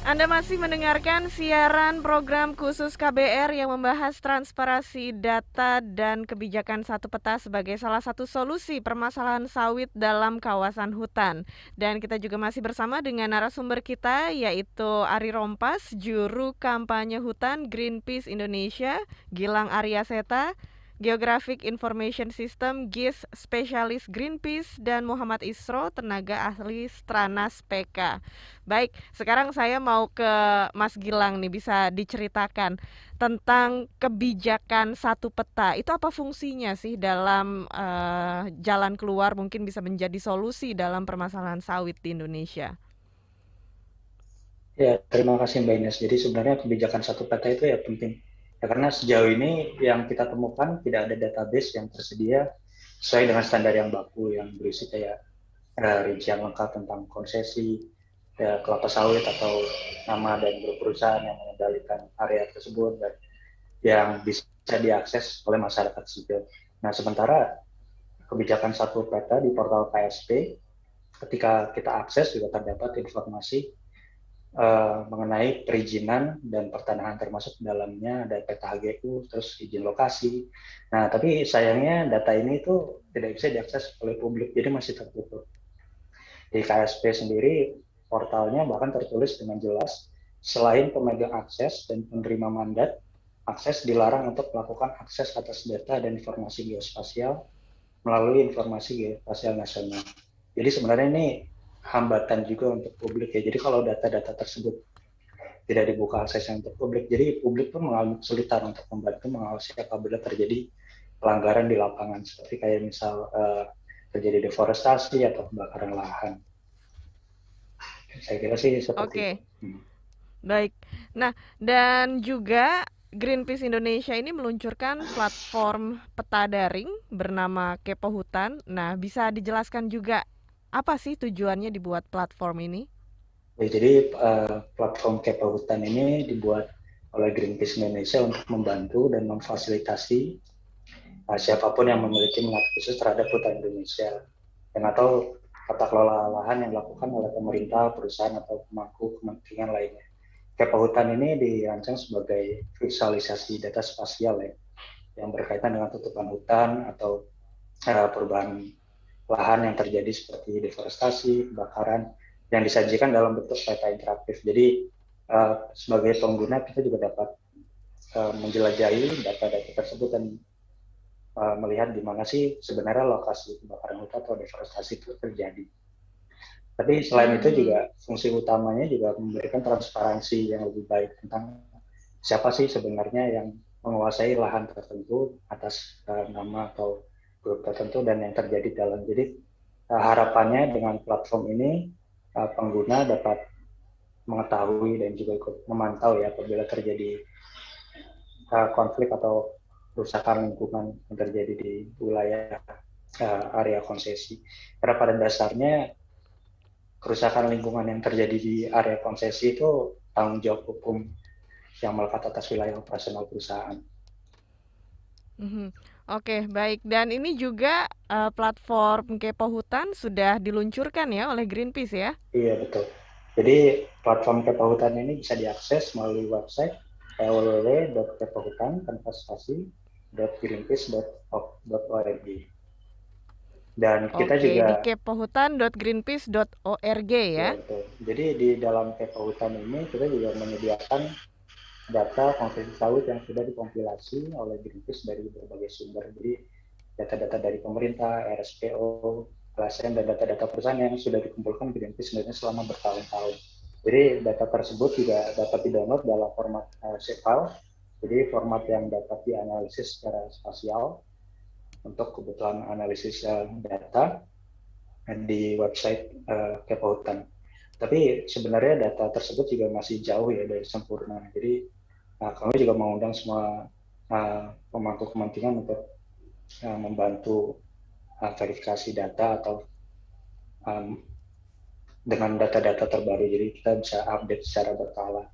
Anda masih mendengarkan siaran program khusus KBR yang membahas transparansi data dan kebijakan satu peta sebagai salah satu solusi permasalahan sawit dalam kawasan hutan. Dan kita juga masih bersama dengan narasumber kita yaitu Ari Rompas, juru kampanye hutan Greenpeace Indonesia, Gilang Aryaseta, Geographic Information System GIS spesialis Greenpeace, dan Muhammad Isro, tenaga ahli Stranas PK. Baik, sekarang saya mau ke Mas Gilang nih, bisa diceritakan tentang kebijakan satu peta. Itu apa fungsinya sih dalam jalan keluar, mungkin bisa menjadi solusi dalam permasalahan sawit di Indonesia? Ya, terima kasih Mbak Ines. Jadi sebenarnya kebijakan satu peta itu ya penting. Ya, karena sejauh ini yang kita temukan tidak ada database yang tersedia sesuai dengan standar yang baku yang berisi kayak rincian lengkap tentang konsesi, ya, kelapa sawit atau nama dan grup perusahaan yang mengendalikan area tersebut dan yang bisa diakses oleh masyarakat sipil. Nah, sementara kebijakan satu peta di portal KSP, ketika kita akses juga terdapat informasi mengenai perizinan dan pertanahan termasuk dalamnya ada peta HGU, terus izin lokasi. Nah, tapi sayangnya data ini itu tidak bisa diakses oleh publik, jadi masih tertutup. Di KSP sendiri, portalnya bahkan tertulis dengan jelas, selain pemegang akses dan penerima mandat, akses dilarang untuk melakukan akses atas data dan informasi geospasial melalui informasi geospasial nasional. Jadi sebenarnya ini hambatan juga untuk publik ya. Jadi kalau data-data tersebut tidak dibuka aksesnya untuk publik, jadi publik pun mengalami kesulitan untuk membantu mengawasi apabila terjadi pelanggaran di lapangan, seperti kayak misal terjadi deforestasi atau kebakaran lahan. Saya kira sih seperti itu. Oke, baik. Nah, dan juga Greenpeace Indonesia ini meluncurkan platform peta daring bernama Kepo Hutan. Nah, bisa dijelaskan juga apa sih tujuannya dibuat platform ini? Ya, jadi platform Kepa Hutan ini dibuat oleh Greenpeace Indonesia untuk membantu dan memfasilitasi siapapun yang memiliki minat khusus terhadap hutan Indonesia dan atau tata kelola lahan yang dilakukan oleh pemerintah, perusahaan atau pemangku kepentingan lainnya. Kepa Hutan ini dirancang sebagai visualisasi data spasial ya, yang berkaitan dengan tutupan hutan atau perubahan lahan yang terjadi seperti deforestasi, kebakaran, yang disajikan dalam bentuk peta interaktif. Jadi sebagai pengguna kita juga dapat menjelajahi data-data tersebut dan melihat di mana sih sebenarnya lokasi kebakaran hutan atau deforestasi itu terjadi. Tapi selain itu Mhm. juga fungsi utamanya juga memberikan transparansi yang lebih baik tentang siapa sih sebenarnya yang menguasai lahan tertentu atas nama atau grup tertentu dan yang terjadi dalam. Jadi harapannya dengan platform ini pengguna dapat mengetahui dan juga ikut memantau ya apabila terjadi konflik atau kerusakan lingkungan yang terjadi di wilayah area konsesi. Karena pada dasarnya kerusakan lingkungan yang terjadi di area konsesi itu tanggung jawab hukum yang melekat atas wilayah operasional perusahaan. Mhm. Oke, baik. Dan ini juga platform Kepo Hutan sudah diluncurkan ya oleh Greenpeace ya? Iya betul. Jadi platform Kepahutan ini bisa diakses melalui website www.kepahutan.greenpeace.org. Dan kita Oke, juga di kepohutan.greenpeace.org ya ya. betul. Jadi di dalam Kepahutan ini kita juga menyediakan data konsesi sawit yang sudah dikompilasi oleh Greenpeace dari berbagai sumber. Jadi data-data dari pemerintah, RSPO, LSM, dan data-data perusahaan yang sudah dikumpulkan Greenpeace sebenarnya selama bertahun-tahun. Jadi data tersebut juga dapat di-download dalam format zip file, jadi format yang dapat dianalisis secara spasial untuk kebutuhan analisis data di website Kepautan. Tapi sebenarnya data tersebut juga masih jauh ya dari sempurna. Jadi kami juga mengundang semua pemangku kepentingan untuk membantu verifikasi data atau um, dengan data-data terbaru. Jadi kita bisa update secara berkala.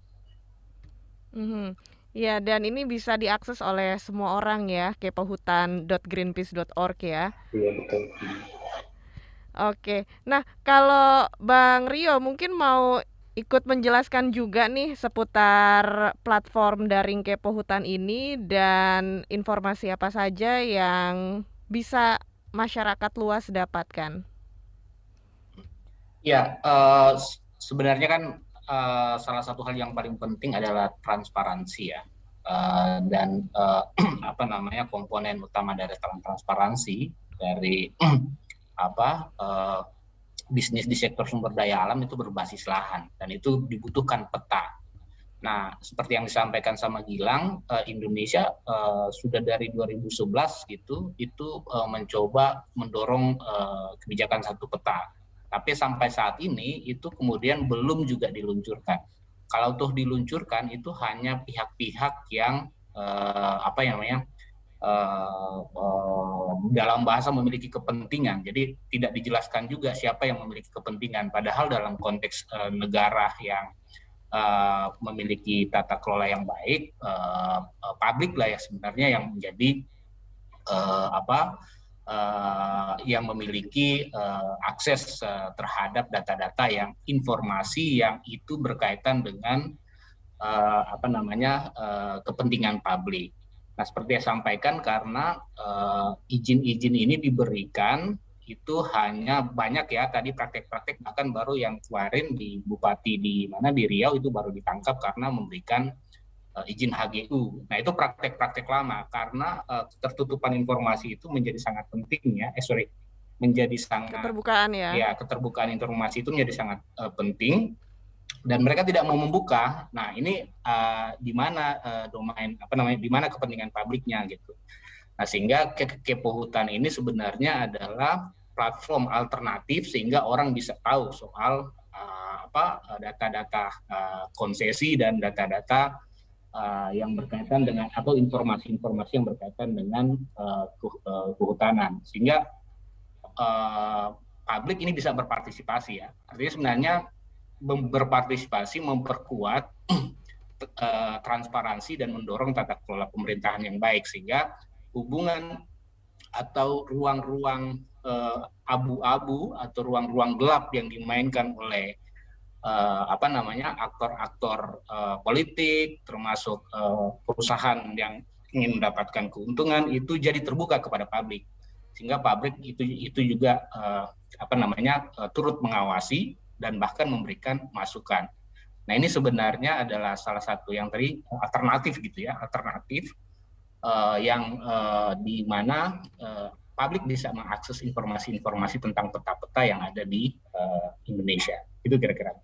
Mhm. Ya, dan ini bisa diakses oleh semua orang ya, kepohutan.greenpeace.org ya. Iya betul. Oke. Nah, kalau Bang Rio mungkin mau ikut menjelaskan juga nih seputar platform daring Kepo Hutan ini dan informasi apa saja yang bisa masyarakat luas dapatkan. Ya, sebenarnya kan salah satu hal yang paling penting adalah transparansi ya. Dan apa namanya komponen utama dari transparansi dari apa bisnis di sektor sumber daya alam itu berbasis lahan dan itu dibutuhkan peta. Nah, seperti yang disampaikan sama Gilang, Indonesia sudah dari 2011 gitu itu mencoba mendorong kebijakan satu peta. Tapi sampai saat ini itu kemudian belum juga diluncurkan. Kalau tuh diluncurkan itu hanya pihak-pihak yang apa namanya dalam bahasa memiliki kepentingan. Jadi tidak dijelaskan juga siapa yang memiliki kepentingan. Padahal dalam konteks negara yang memiliki tata kelola yang baik, publik lah ya sebenarnya yang menjadi yang memiliki akses terhadap data-data yang informasi yang itu berkaitan dengan kepentingan publik. Nah, seperti yang sampaikan karena izin-izin ini diberikan itu hanya banyak ya tadi praktek-praktek bahkan baru yang kemarin di Bupati di Riau itu baru ditangkap karena memberikan izin HGU. Nah, itu praktek-praktek lama karena ketertutupan informasi itu menjadi sangat penting ya. Menjadi sangat keterbukaan ya. Ya, keterbukaan informasi itu menjadi sangat penting dan mereka tidak mau membuka. Nah, ini di mana domain di mana kepentingan publiknya gitu. Nah, sehingga Kepo Hutan ini sebenarnya adalah platform alternatif sehingga orang bisa tahu soal data-data konsesi dan data-data yang berkaitan dengan atau informasi-informasi yang berkaitan dengan kehutanan sehingga publik ini bisa berpartisipasi ya. Artinya sebenarnya berpartisipasi memperkuat transparansi dan mendorong tata kelola pemerintahan yang baik sehingga hubungan atau ruang-ruang abu-abu atau ruang-ruang gelap yang dimainkan oleh aktor-aktor politik termasuk perusahaan yang ingin mendapatkan keuntungan itu jadi terbuka kepada publik sehingga publik itu juga turut mengawasi dan bahkan memberikan masukan. Nah, ini sebenarnya adalah salah satu yang tadi alternatif gitu ya, yang di mana publik bisa mengakses informasi-informasi tentang peta-peta yang ada di Indonesia. Itu kira-kira.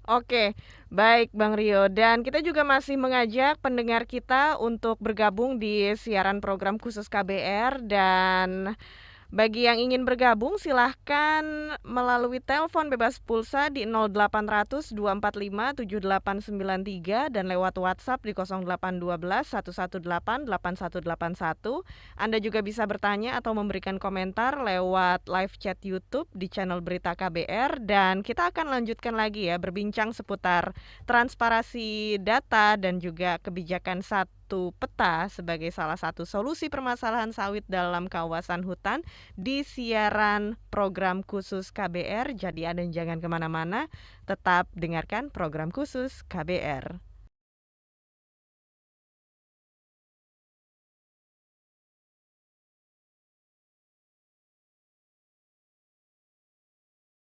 Oke, baik Bang Rio. Dan kita juga masih mengajak pendengar kita untuk bergabung di siaran program khusus KBR. Dan bagi yang ingin bergabung silahkan melalui telepon bebas pulsa di 0800 245 7893 dan lewat WhatsApp di 0812 118 8181. Anda juga bisa bertanya atau memberikan komentar lewat live chat YouTube di channel Berita KBR dan kita akan lanjutkan lagi ya berbincang seputar transparansi data dan juga kebijakan satu peta sebagai salah satu solusi permasalahan sawit dalam kawasan hutan di siaran program khusus KBR. Jadi Anda jangan kemana-mana, tetap dengarkan program khusus KBR.